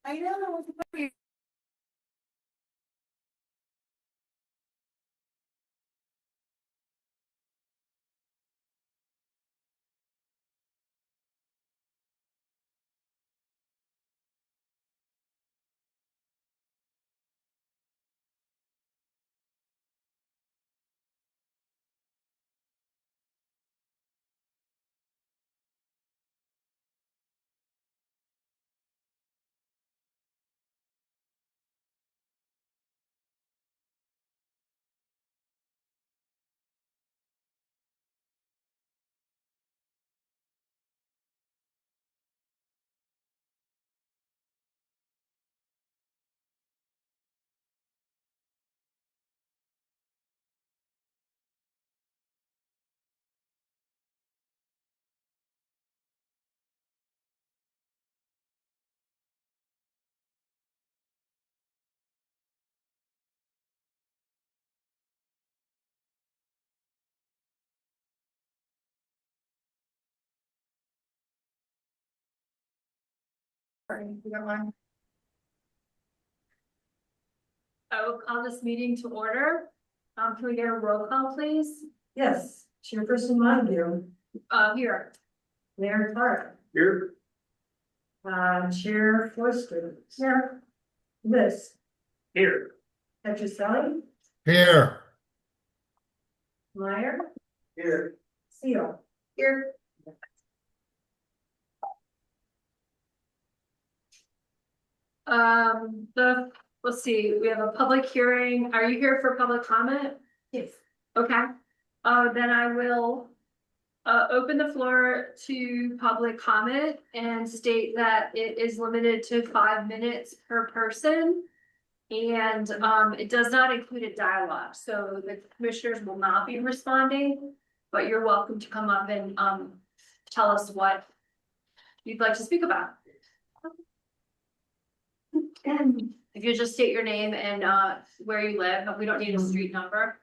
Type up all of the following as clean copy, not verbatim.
I know. I will call this meeting to order. Can we get a roll call, please? Yes, Chairperson Montague, Here. Mayor Clark, Here. Chair Forster. Here. Liz. Here. Petroselli, Here. Meyer, Here. Seal. Here. Let's see, we have a public hearing. Are you here for public comment? Yes. Okay. Then I will open the floor to public comment and state that it is limited to 5 minutes per person. And it does not include a dialogue, so the commissioners will not be responding, but you're welcome to come up and tell us what you'd like to speak about. And if you just state your name and where you live, but we don't need a street number.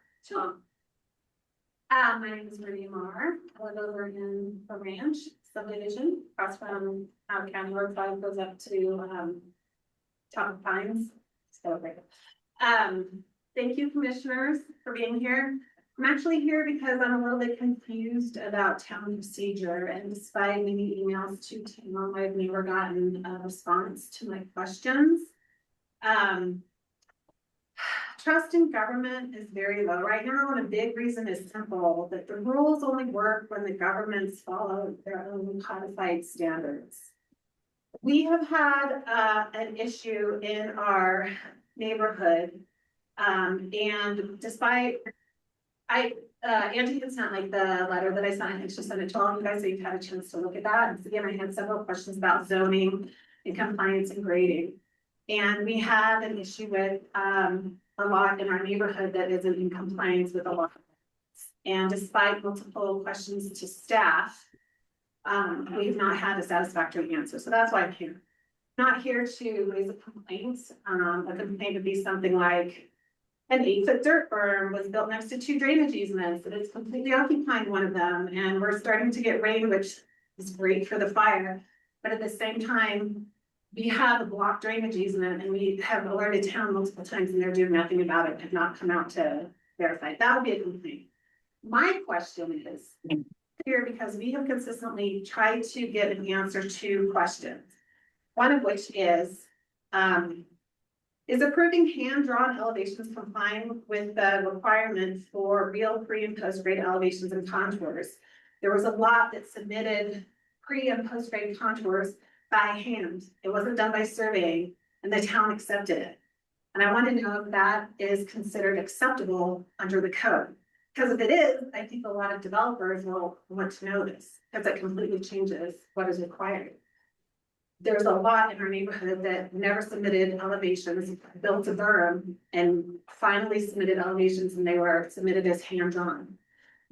My name is Ruby Marr. I live over in the ranch subdivision, across from County Road 5 goes up to Top of Pines. So great. Thank you, commissioners, for being here. I'm actually here because I'm a little bit confused about town procedure, and despite many emails to town, I've never gotten a response to my questions. Trust in government is very low right now, and a big reason is simple, that the rules only work when the governments follow their own codified standards. We have had an issue in our neighborhood, and despite Angie had sent like the letter that I sent, I think she sent it to all you guys, so you've had a chance to look at that. And again, I had several questions about zoning and compliance and grading. And we have an issue with a lot in our neighborhood that isn't in compliance with the law. And despite multiple questions to staff, we have not had a satisfactory answer. So that's why I'm here. Not here to raise a complaint. A complaint would be something like an 8-foot dirt berm was built next to 2 drainage easements, and it's completely occupying one of them. And we're starting to get rain, which is great for the fire. But at the same time, we have a blocked drainage easement, and we have alerted town multiple times, and they're doing nothing about it, have not come out to verify. That would be a complaint. My question is here because we have consistently tried to get an answer to questions. One of which is approving hand-drawn elevations complying with the requirements for real pre and post-grade elevations and contours? There was a lot that submitted pre and post-grade contours by hand. It wasn't done by surveying, and the town accepted it. And I want to know if that is considered acceptable under the code. Because if it is, I think a lot of developers will want to know this, because it completely changes what is required. There's a lot in our neighborhood that never submitted elevations, built a berm, and finally submitted elevations, and they were submitted as hand-drawn.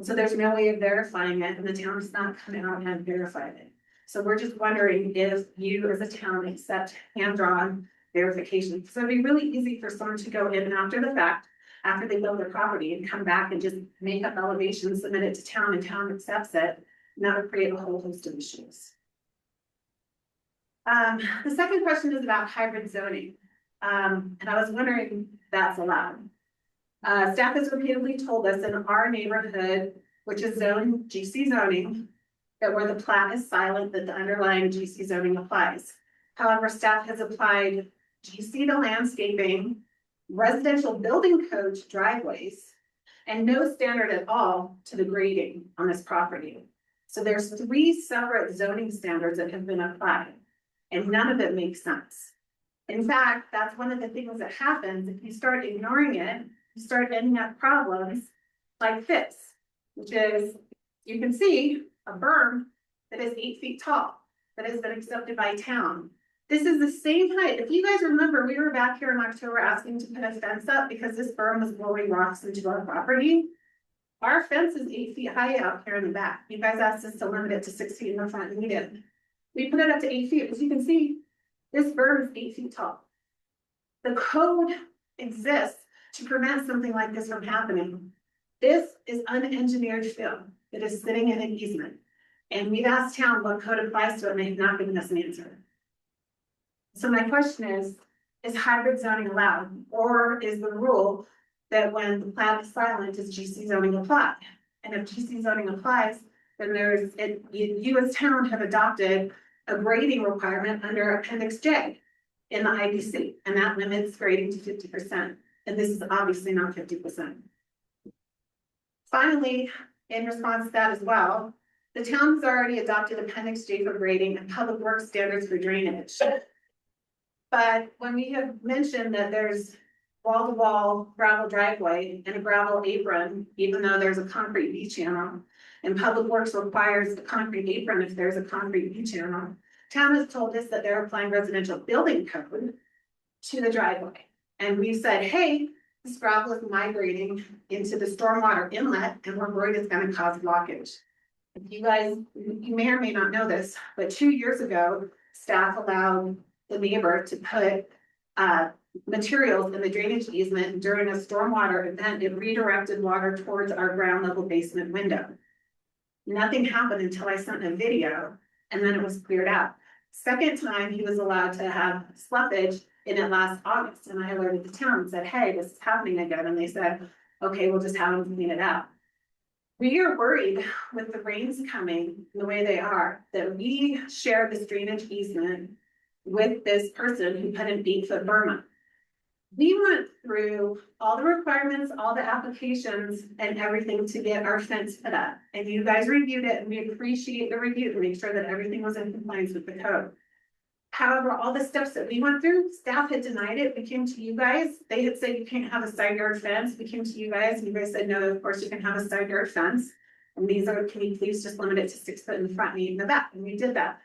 So there's no way of verifying it, and the town has not come out and verified it. So we're just wondering if you as a town accept hand-drawn verification. So it'd be really easy for someone to go in after the fact, after they build their property, and come back and just make up elevations, submit it to town, and town accepts it. And that would create a whole host of issues. The second question is about hybrid zoning. And I was wondering if that's allowed. Staff has repeatedly told us in our neighborhood, which is zone GC zoning, that where the plat is silent, that the underlying GC zoning applies. However, staff has applied GC to landscaping, residential building code to driveways, and no standard at all to the grading on this property. So there's 3 separate zoning standards that have been applied, and none of it makes sense. In fact, that's one of the things that happens if you start ignoring it, you start ending up problems like this, which is, you can see a berm that is 8 feet tall, that has been accepted by town. This is the same height. If you guys remember, we were back here in October asking to put a fence up because this berm was blowing rocks into our property. Our fence is 8 feet high out here in the back. You guys asked us to limit it to 6 feet in the front, and we did. We put it up to 8 feet. As you can see, this berm is 8 feet tall. The code exists to prevent something like this from happening. This is unengineered fill that is sitting in an easement. And we've asked town what code applies to it, and they have not given us an answer. So my question is hybrid zoning allowed? Or is the rule that when the plat is silent, is GC zoning apply? And if GC zoning applies, then you as town have adopted a grading requirement under Appendix J in the IBC, and that limits grading to 50%. And this is obviously not 50%. Finally, in response to that as well, the town has already adopted Appendix J for grading and public works standards for drainage. But when we have mentioned that there's wall-to-wall gravel driveway and a gravel apron, even though there's a concrete V channel, and public works requires a concrete apron if there's a concrete V channel, town has told us that they're applying residential building code to the driveway. And we said, hey, this gravel is migrating into the stormwater inlet and we're worried it's gonna cause blockage. If you guys, you may or may not know this, but 2 years ago, staff allowed the neighbor to put materials in the drainage easement during a stormwater event. It redirected water towards our ground level basement window. Nothing happened until I sent a video and then it was cleared out. Second time he was allowed to have sloughage in it last August, and I alerted the town and said, hey, this is happening again. And they said, okay, we'll just have them clean it out. We are worried with the rains coming the way they are, that we share this drainage easement with this person who put an 8-foot berm. We went through all the requirements, all the applications and everything to get our fence put up. And you guys reviewed it, and we appreciate the review to make sure that everything was in compliance with the code. However, all the steps that we went through, staff had denied it. We came to you guys. They had said you can't have a side yard fence. We came to you guys and you guys said, no, of course you can have a side yard fence. And these are, can you please just limit it to 6 foot in the front and 8 in the back? And we did that.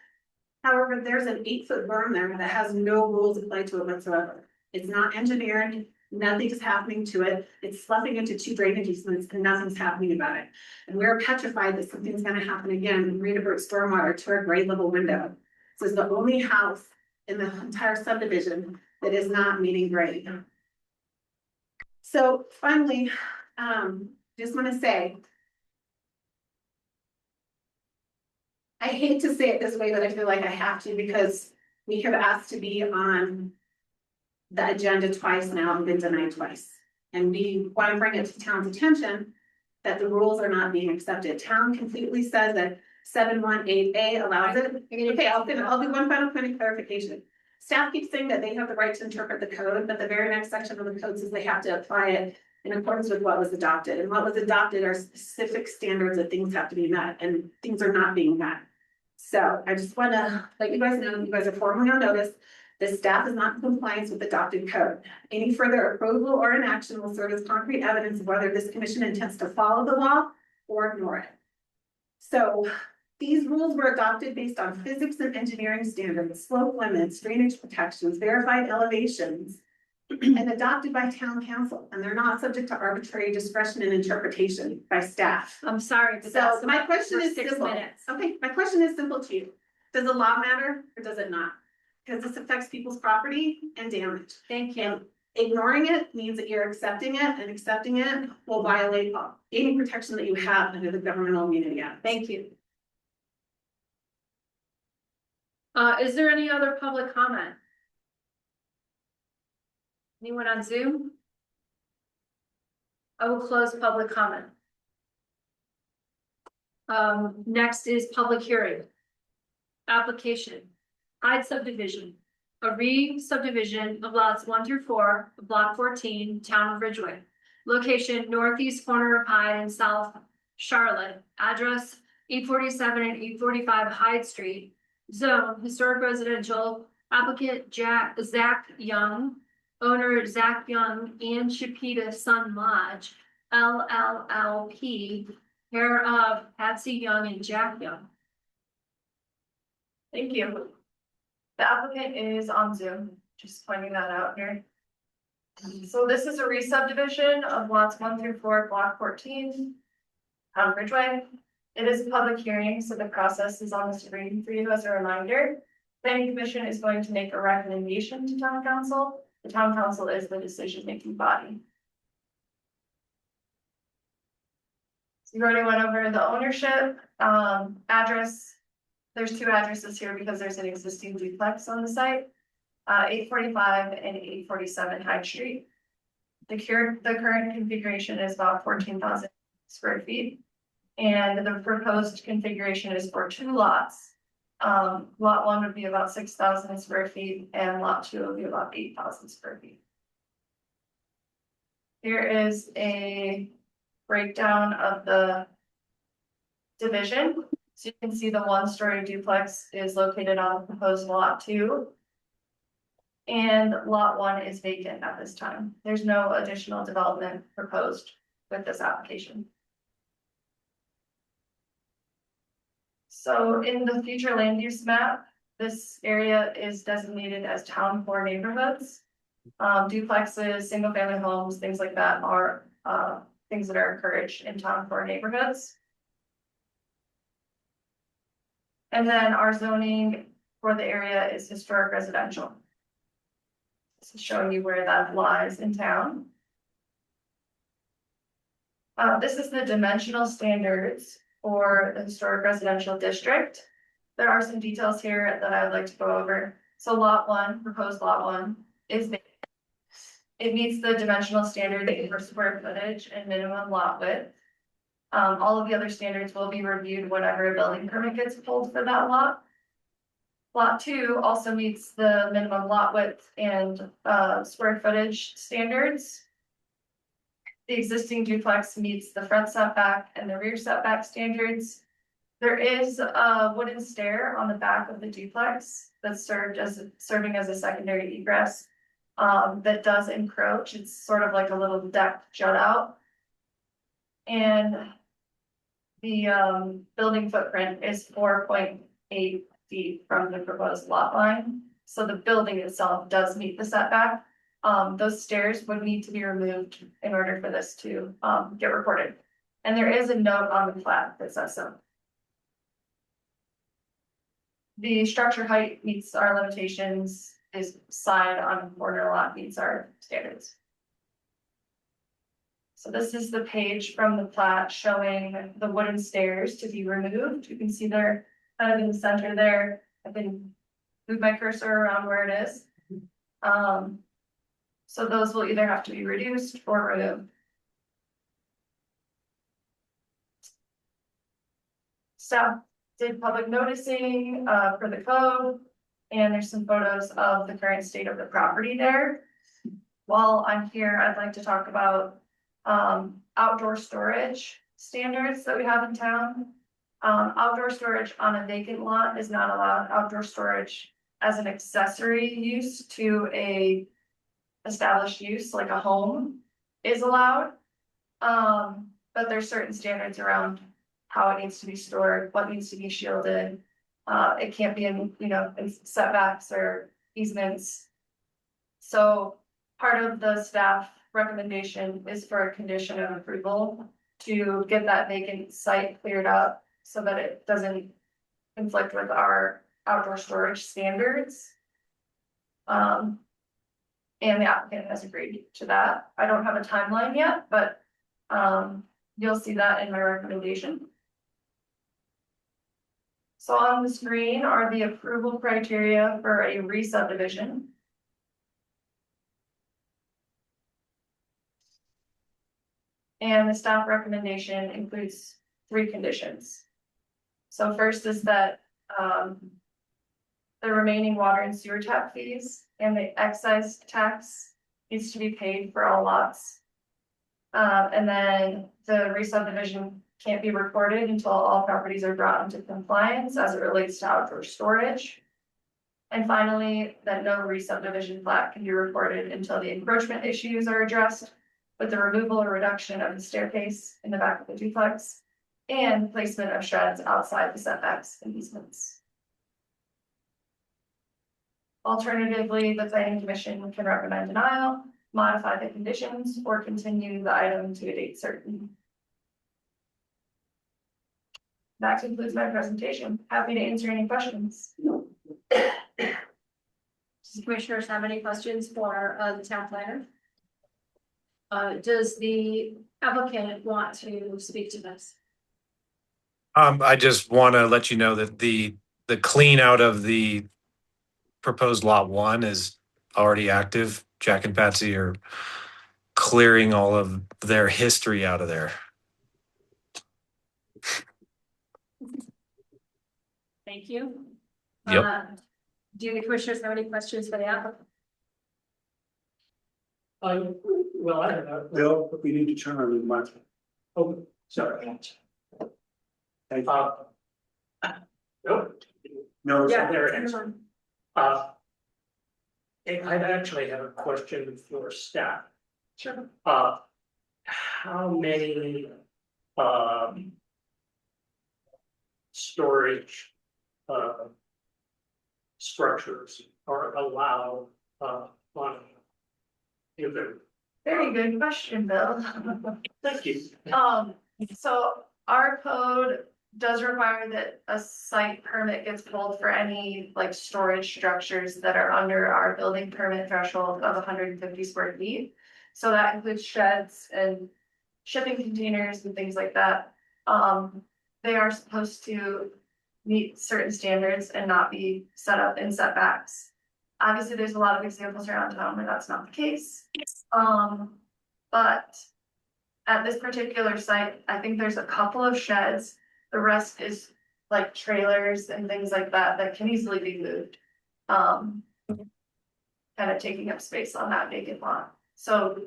However, there's an 8-foot berm there that has no rules applied to it whatsoever. It's not engineered, nothing's happening to it. It's sloughing into 2 drainage easements and nothing's happening about it. And we're petrified that something's gonna happen again and redivert stormwater to our grade level window. This is the only house in the entire subdivision that is not meeting grade. So finally, just wanna say, I hate to say it this way, but I feel like I have to because we have asked to be on the agenda twice now and been denied twice. And we want to bring it to town's attention that the rules are not being accepted. Town completely says that 718A allows it. Okay, I'll do one final point of clarification. Staff keeps saying that they have the right to interpret the code, but the very next section of the code says they have to apply it in accordance with what was adopted. And what was adopted are specific standards that things have to be met, and things are not being met. So I just want to let you guys know, you guys are formally on notice. The staff is not in compliance with adopted code. Any further approval or inaction will serve as concrete evidence of whether this commission intends to follow the law or ignore it. So these rules were adopted based on physics and engineering standards, slope limits, drainage protections, verified elevations, and adopted by town council, and they're not subject to arbitrary discretion and interpretation by staff. I'm sorry, but So that's my question for is 6 simple. minutes. Okay, my question is simple to you. Does the law matter or does it not? Because this affects people's property and damage. Thank you. And ignoring it means that you're accepting it, and accepting it will violate any protection that you have under the Governmental Immunity Act. Thank you. Is there any other public comment? Anyone on Zoom? I will close public comment. Next is public hearing. Application, Hyde subdivision, a re-subdivision of lots 1 through 4, of block 14, town of Ridgway. Location northeast corner of Hyde and South Charlotte, address 847 and 845 Hyde Street. Zone, historic residential, applicant Zach Young, owner Zach Young and Chipeta Sun Lodge, LLLP, care of Patsy Young and Jack Young. Thank you. The applicant is on Zoom, just pointing that out here. So this is a re-subdivision of lots 1 through 4, block 14, Ridgway. It is a public hearing, so the process is on the screen for you as a reminder. Planning Commission is going to make a recommendation to Town Council. The Town Council is the decision-making body. So you already went over the ownership, address. There's 2 addresses here because there's an existing duplex on the site. 845 and 847 Hyde Street. The current configuration is about 14,000 square feet. And the proposed configuration is for 2 lots. Lot 1 would be about 6,000 square feet and lot 2 would be about 8,000 square feet. Here is a breakdown of the division. So you can see the 1-story duplex is located on proposed lot 2. And lot 1 is vacant at this time. There's no additional development proposed with this application. So in the future land use map, this area is designated as town core neighborhoods. Duplexes, single family homes, things like that are things that are encouraged in town core neighborhoods. And then our zoning for the area is historic residential. This is showing you where that lies in town. This is the dimensional standards for the historic residential district. There are some details here that I would like to go over. So lot 1, proposed lot 1 is vacant. It meets the dimensional standard for square footage and minimum lot width. All of the other standards will be reviewed whenever a building permit gets pulled for that lot. Lot 2 also meets the minimum lot width and square footage standards. The existing duplex meets the front setback and the rear setback standards. There is a wooden stair on the back of the duplex that's serving as a secondary egress that does encroach. It's sort of like a little deck jut out. And the building footprint is 4.8 feet from the proposed lot line. So the building itself does meet the setback. Those stairs would need to be removed in order for this to get recorded. And there is a note on the plat that says so. The structure height meets our limitations. Is side on corner lot meets our standards. So this is the page from the plat showing the wooden stairs to be removed. You can see they're kind of in the center there. I can move my cursor around where it is. So those will either have to be reduced or removed. Staff did public noticing for the code, and there's some photos of the current state of the property there. While I'm here, I'd like to talk about outdoor storage standards that we have in town. Outdoor storage on a vacant lot is not allowed. Outdoor storage as an accessory use to a established use like a home is allowed. But there's certain standards around how it needs to be stored, what needs to be shielded. It can't be in, in setbacks or easements. So part of the staff recommendation is for a condition of approval to get that vacant site cleared up so that it doesn't conflict with our outdoor storage standards. And the applicant has agreed to that. I don't have a timeline yet, but you'll see that in my recommendation. So on the screen are the approval criteria for a re-subdivision. And the staff recommendation includes 3 conditions. So first is that, the remaining water and sewer tap fees and the excise tax needs to be paid for all lots. And then the re-subdivision can't be recorded until all properties are brought into compliance as it relates to outdoor storage. And finally, that no re-subdivision plat can be recorded until the encroachment issues are addressed with the removal or reduction of the staircase in the back of the duplex and placement of sheds outside the setbacks and easements. Alternatively, the planning commission can recommend denial, modify the conditions, or continue the item to a date certain. That concludes my presentation. Happy to answer any questions. Does commissioners have any questions for the town planner? Does the applicant want to speak to this? I just want to let you know that the clean out of the proposed lot 1 is already active. Jack and Patsy are clearing all of their history out of there. Thank you. Yep. Do the commissioners have any questions for the applicant? Well, I don't know. Bill, we need to turn on the mic. Oh, sorry. Thank you. Nope. No, Yeah. there it is. I actually have a question for staff. Sure. How many, storage, structures are allowed, on either? Very good question, Bill. Thank you. So our code does require that a site permit gets pulled for any like storage structures that are under our building permit threshold of 150 square feet. So that includes sheds and shipping containers and things like that. They are supposed to meet certain standards and not be set up in setbacks. Obviously, there's a lot of examples around town where that's not the case. But at this particular site, I think there's a couple of sheds. The rest is like trailers and things like that that can easily be moved. Kind of taking up space on that vacant lot. So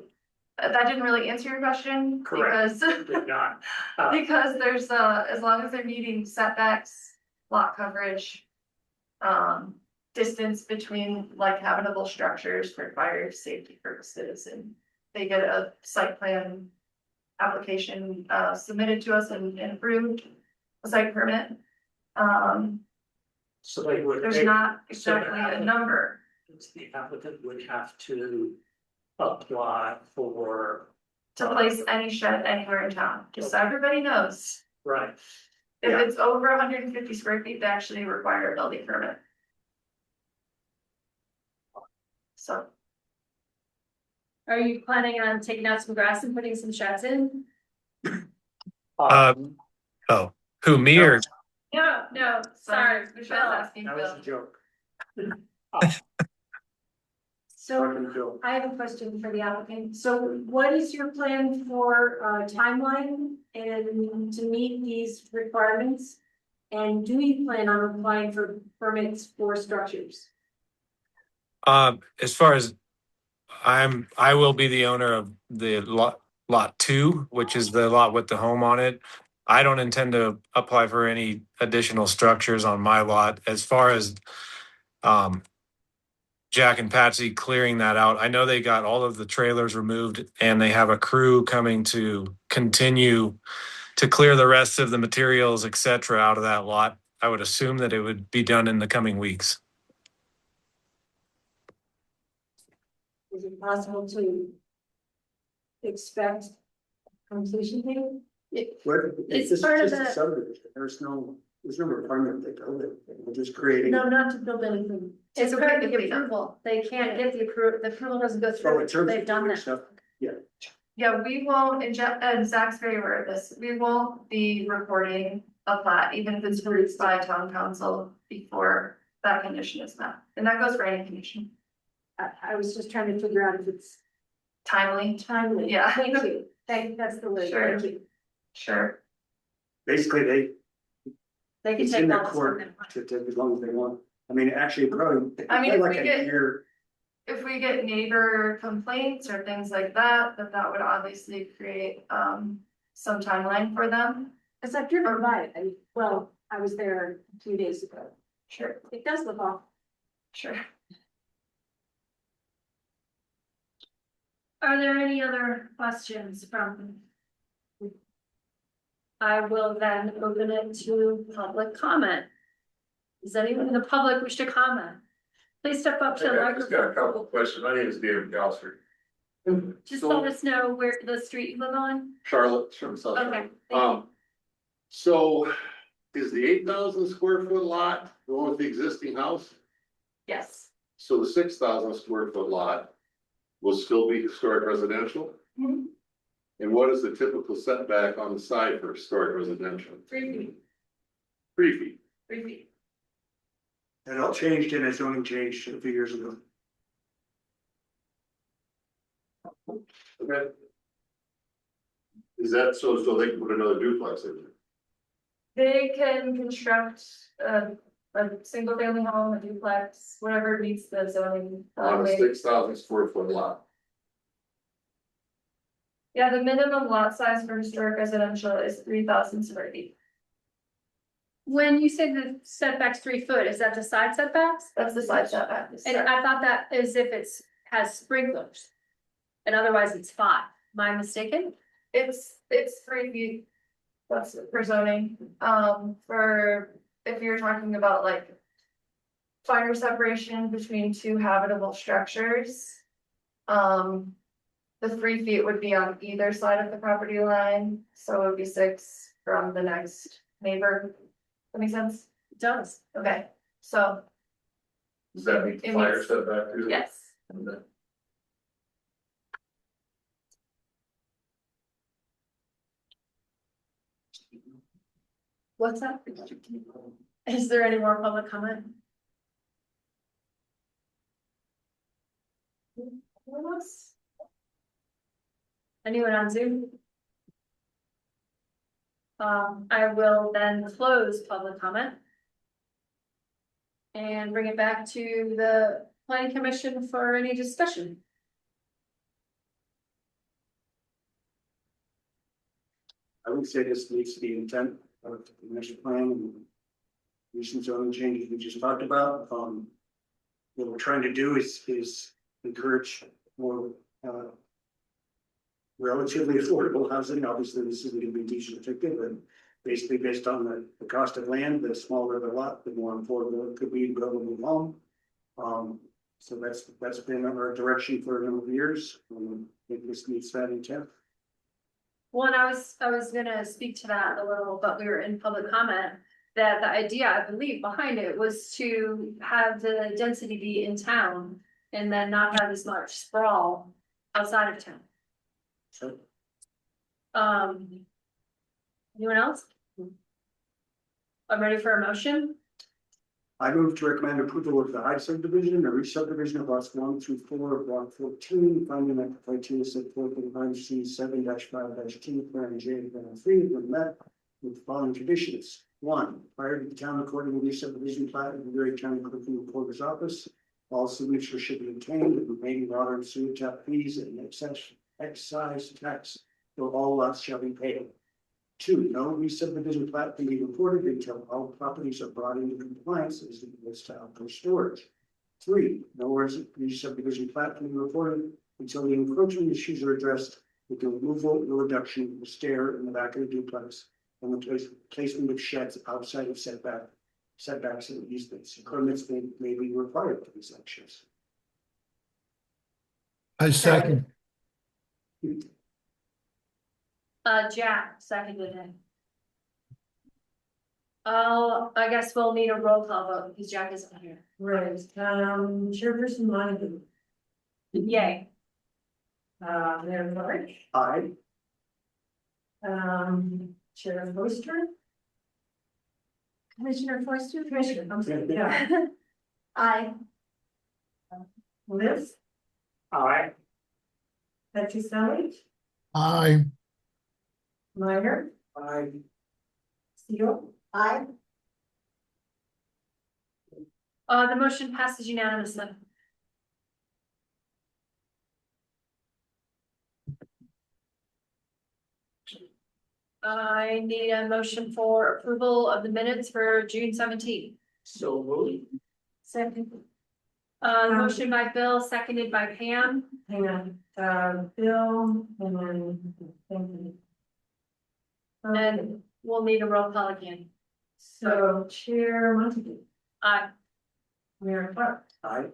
that didn't really answer your question. Correct. Because Did not. because there's as long as they're meeting setbacks, lot coverage, distance between like habitable structures for fire safety purposes, and they get a site plan application submitted to us and approved, a site permit. So they would. There's not so the exactly a number. The applicant would have to apply for. To place any shed anywhere in town, just so everybody knows. Right. If Yeah. it's over 150 square feet, they actually require a building permit. So, Are you planning on taking out some grass and putting some sheds in? Oh, who, me or? No, sorry, Michelle's Bill. asking That was a Bill. joke. So Fucking Bill. I have a question for the applicant. So what is your plan for timeline and to meet these requirements? And do you plan on applying for permits for structures? As far as I will be the owner of the lot 2, which is the lot with the home on it. I don't intend to apply for any additional structures on my lot. As far as Jack and Patsy clearing that out, I know they got all of the trailers removed and they have a crew coming to continue to clear the rest of the materials, etc., out of that lot. I would assume that it would be done in the coming weeks. Is it possible to expect completion date? It's part of just a the- subdivision. There's no requirement to build it. We're just creating. No, not to build anything. It's part of the approval. They can't get the approval doesn't go So through. in terms They've of done doing that. stuff, Yeah, we won't, and Zach's very aware of this, we won't be recording a plat, even if it's approved by town council before that condition is met. And that goes for any condition. I was just trying to figure out if it's Timely, timely. Yeah. Thank you. That's the word. Sure. Thank you. sure. Basically, They can it's take in their all this from court them. to take as long as they want. I mean, actually, probably. I mean, if like we a get- year. If we get neighbor complaints or things like that, that would obviously create some timeline for them. Cause I've driven by it, well, I was there a few days ago. Sure, It does look awful. sure. Are there any other questions from? I will then open it to public comment. Does anyone in the public wish to comment? Please step up to the I just got a couple microphone. of questions. My name is David Gosford. Just let us know where the street you live on. Charlotte from South. Okay, Shore. thank you. So is the 8,000 square foot lot the one with the existing house? Yes. So the 6,000 square foot lot will still be historic residential? Mhm. And what is the typical setback on the side for historic residential? 3 feet, 3 feet. 3 feet. That all changed in a zoning change a few years ago. Okay. Is that so they can put another duplex in there? They can construct a single family home, a duplex, whatever meets the zoning. On a rate. 6,000 square foot lot? Yeah, the minimum lot size for historic residential is 3,000 square feet. When you say the setback's 3 foot, is that the side setbacks? That's the side setback. And I thought that is if has sprinklers. And otherwise it's 5. Am I mistaken? It's 3 feet. That's for zoning, for if you're talking about like. Fire separation between 2 habitable structures. The 3 feet would be on either side of the property line, so it would be 6 from the next neighbor. That makes sense? It does. Okay, so, Does that meet the fire setback too? yes. Okay. What's that? Is there any more public comment? Anyone on Zoom? I will then close public comment. And bring it back to the planning commission for any discussion. I would say this meets the intent of the master plan and recent zoning changes we just talked about. What we're trying to do is encourage more, relatively affordable housing. Obviously, this is going to be restricted, but basically based on the cost of land, the smaller the lot, the more affordable it could be to build a new home. So that's been our direction for a number of years. I think this meets that intent. Well, and I was gonna speak to that a little, but we were in public comment. That the idea, I believe, behind it was to have the density be in town. And then not have as much sprawl outside of town. So Anyone else? I'm ready for a motion. I move to recommend approval of the Hyde subdivision and re-subdivision of lots 1 through 4 of block 14, finding that the criteria set forth in 9C 7-5-T, plan J, plan 3, have been met with the following conditions. 1, prior to the town recording the re-subdivision plat in the Erie County Clerk and Recorder's Office, all signatures should be obtained, and remaining water and sewer tap fees and excise tax for all lots shall be paid. 2, no re-subdivision plat can be reported until all properties are brought into compliance as it relates to outdoor storage. 3, no re-subdivision plat can be reported until the encroachment issues are addressed with the removal or reduction of the stair in the back of the duplex and the placement of sheds outside of setbacks and easements. Permits may be required for these actions. I second. Jack, seconded it. Oh, I guess we'll need a roll call vote because Jack isn't here. Right, Chairperson Monaghan, Yay. Mayor Clark, Aye. Chair Foster, Commissioner Forster, Commissioner, I'm sorry, yeah, Aye. Liz, Aye. Petroselli, Aye. Minor, Aye. Seal, aye. The motion passes unanimously. I need a motion for approval of the minutes for June 17th. So moved. Second. Motion by Bill, seconded by Pam. Hang on, Bill, and then, thank you. And we'll need a roll call again. So Chair Montague, Aye. Mayor Clark, Aye.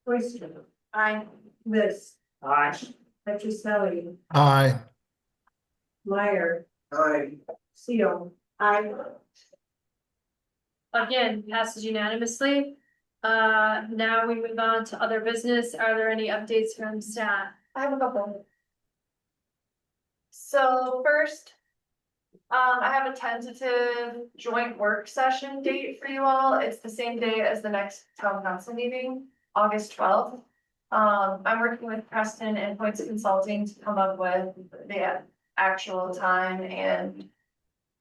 Forster, Aye. Liz, Aye. Petroselli, Aye. Meyer, Aye. Seal, aye. Again, passes unanimously. Now we move on to other business. Are there any updates from staff? I have a couple. So first, I have a tentative joint work session date for you all. It's the same day as the next town council meeting, August 12th. I'm working with Preston and Points Consulting to come up with the actual time and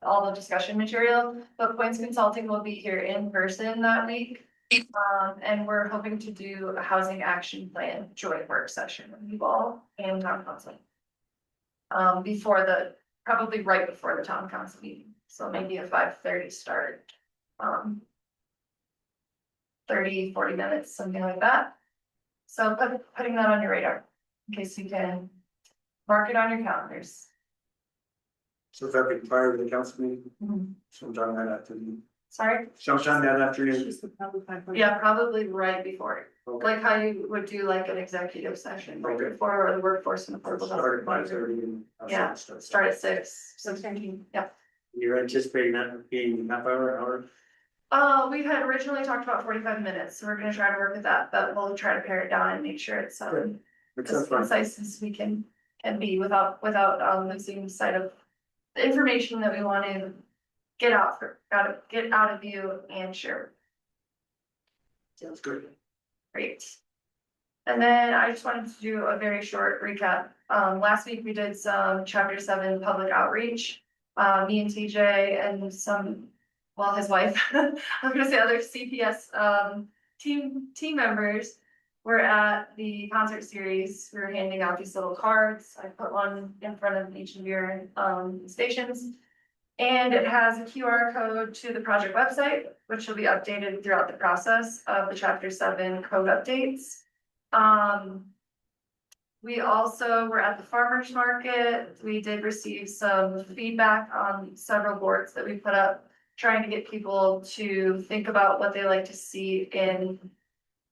all the discussion material, but Points Consulting will be here in person that week. And we're hoping to do a housing action plan joint work session with you all and town council. Probably right before the town council meeting, so maybe a 5:30 start. 30-40 minutes, something like that. So putting that on your radar, in case you can mark it on your calendars. So that be prior to the council meeting, Mm-hmm. sometime that afternoon. Sorry, Sometime that afternoon. She's the public eye. yeah, probably right before, Okay. like how you would do like an executive session, right Okay. before, or the workforce and affordable Start at housing. 5:30 and. Yeah, start at 6. Yeah. You're anticipating that being half hour? We had originally talked about 45 minutes, so we're gonna try to work with that, but we'll try to pare it down and make sure it's Good. as That's fine. concise as we can be without losing sight of the information that we want to get out of you and share. Sounds good. Great. And then I just wanted to do a very short recap. Last week we did some chapter 7 public outreach. Me and TJ and his wife, I'm gonna say other CPS team members were at the concert series. We were handing out these little cards. I put one in front of each of your stations. And it has a QR code to the project website, which will be updated throughout the process of the chapter 7 code updates. We also were at the farmers market. We did receive some feedback on several boards that we put up, trying to get people to think about what they like to see in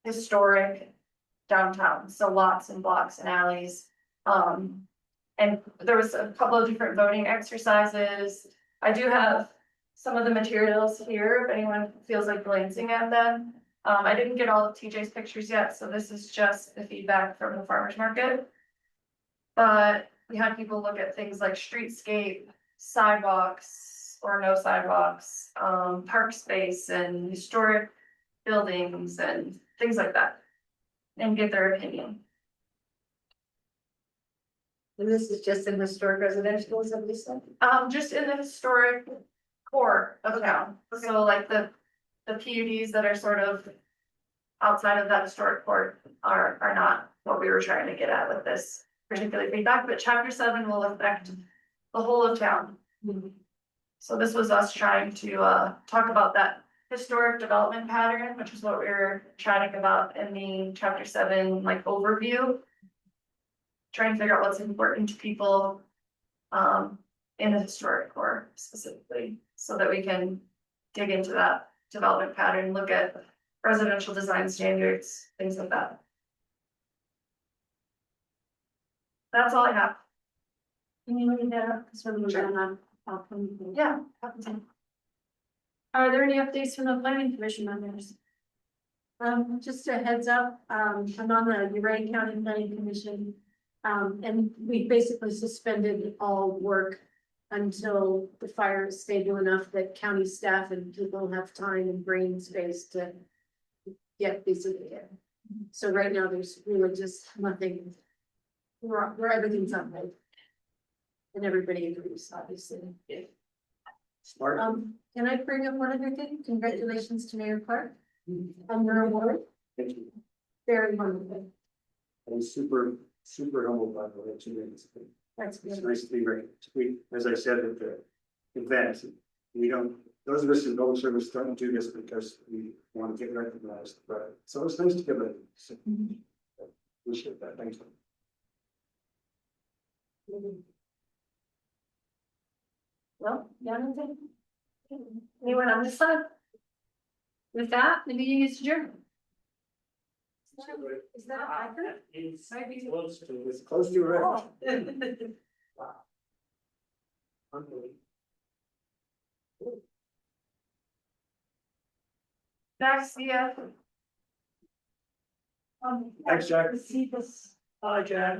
historic downtown, so lots and blocks and alleys. And there was a couple of different voting exercises. I do have some of the materials here, if anyone feels like glancing at them. I didn't get all of TJ's pictures yet, so this is just the feedback from the farmers market. But we had people look at things like streetscape, sidewalks or no sidewalks, park space and historic buildings and things like that, and get their opinion. And this is just in historic residential, is that what you said? Just in the historic core of town, Okay. so like the PUDs that are sort of outside of that historic core are not what we were trying to get at with this particular feedback, but chapter 7 will affect the whole of town. So this was us trying to talk about that historic development pattern, which is what we were chatting about in the chapter 7 like overview. Trying to figure out what's important to people in the historic core specifically, so that we can dig into that development pattern, look at residential design standards, things like that. That's all I have. Can you read that up? Because we're Sure. gonna, I'll come. Yeah. Are there any updates from the planning commission members? Just a heads up, I'm on the Ridgway County Planning Commission. And we basically suspended all work until the fire is stable enough that county staff and people have time and brain space to get busy again. So right now, there's really just nothing, where everything's on hold. And everybody agrees, obviously. Smart. Can I bring up one other thing? Congratulations to Mayor Clark on your award. Thank you. Very wonderful. I'm super humbled by the way too. That's It's good. nice to be recognized. As I said at the event, we don't, those of us in public service don't do this because we want to get recognized, but it's always nice to get it. So, appreciate that. Thanks. Well, yeah, anyone on this side? With that, the meeting is adjourned. Is that accurate? It's close to right. Oh. Unbelievable. Next, yeah. Thanks, Jack. See this. Hi, Jack.